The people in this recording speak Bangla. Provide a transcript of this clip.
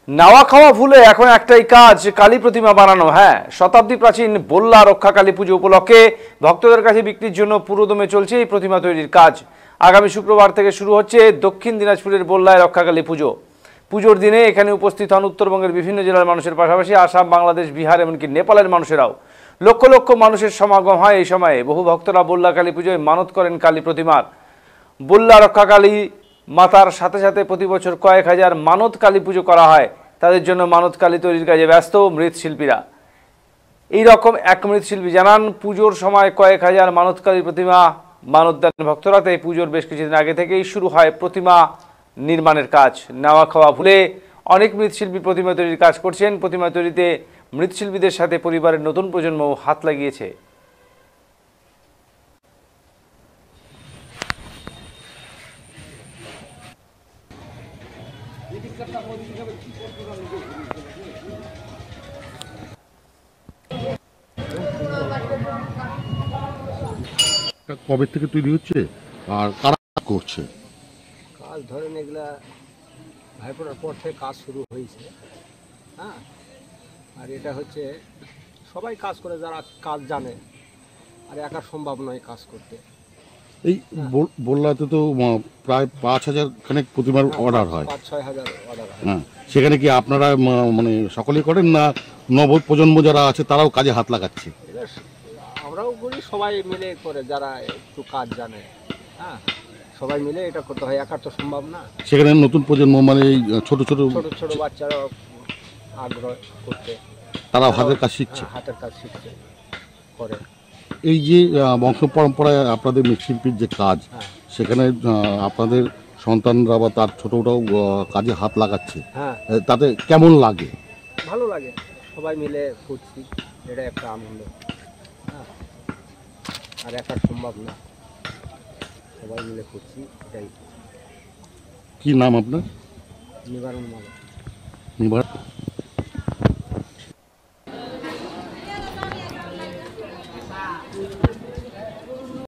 নাওয়া খাওয়া ভুলে এখন একটাই কাজ, কালী প্রতিমা বানানো। হ্যাঁ, শতাব্দী প্রাচীন বল্লা রক্ষা কালী পুজো উপলক্ষে ভক্তদের কাছে বিক্রির জন্য পুরোদমে চলছে এই প্রতিমা তৈরির কাজ। আগামী শুক্রবার থেকে শুরু হচ্ছে দক্ষিণ দিনাজপুরের বল্লায় রক্ষা কালী পুজো। পুজোর দিনে এখানে উপস্থিত হন উত্তরবঙ্গের বিভিন্ন জেলার মানুষের পাশাপাশি আসাম, বাংলাদেশ, বিহার এমনকি নেপালের মানুষেরাও। লক্ষ লক্ষ মানুষের সমাগম হয় এই সময়ে। বহু ভক্তরা বল্লা কালী পুজোয় মানত করেন কালী প্রতিমার। বল্লা রক্ষা কালী মাতার সাথে সাথে প্রতি বছর কয়েক হাজার মানত কালী পুজো করা হয়। তাদের জন্য মানত কালী তৈরির কাজে ব্যস্ত মৃৎশিল্পীরা। এই রকম এক মৃৎশিল্পী জানান, পুজোর সময় কয়েক হাজার মানত কালী প্রতিমা মানত দেন ভক্তরা। তাই পুজোর বেশ কিছুদিন আগে থেকেই শুরু হয় প্রতিমা নির্মাণের কাজ। নাওয়া খাওয়া ভুলে অনেক মৃৎশিল্পী প্রতিমা তৈরির কাজ করছেন। প্রতিমা তৈরিতে মৃৎশিল্পীদের সাথে পরিবারের নতুন প্রজন্মও হাত লাগিয়েছে। কবে থেকে তৈরি হচ্ছে আর কারা করছে? কাজ ধরেন এগুলা ভাইফোঁটার পর থেকে কাজ শুরু হয়েছে। হ্যাঁ, আর এটা হচ্ছে সবাই কাজ করে যারা কাজ জানে, আর একা সম্ভব নয় কাজ করতে। এই বললাতে তো প্রায় 5,000 খানেক প্রতিমার অর্ডার হয়। 5-6 হাজার অর্ডার হয়। হ্যাঁ, সেখানে কি আপনারা মানে সকলেই করেন না নব প্রজন্ম যারা আছে তারাও কাজে হাত লাগাচ্ছে? এটা আমরাও করি, সবাই মিলে করে যারা একটু কাজ জানে। হ্যাঁ, সবাই মিলে এটা করতে হয়, একা তো সম্ভব না। সেখানে নতুন প্রজন্ম মানে এই ছোট ছোট ছোট ছোট বাচ্চারা আগ্রহ করতে, তারাও হাতের কাজ শিখছে। হাতের কাজ শিখতে করে। এই যে বংশ পরম্পরায় আপনাদের মৃৎশিল্পীর যে কাজ, হ্যাঁ, সেখানে আপনাদের সন্তানরা বা তার ছোটরাও কাজে হাত লাগাচ্ছে, হ্যাঁ, তাতে কেমন লাগে? ভালো লাগে। সবাই মিলে করছি, এটা একটা আনন্দ। হ্যাঁ, আর একা সম্ভব না, সবাই মিলে করছি, এটাই। কি নাম আপনার? নিবারণ মালা। নিবার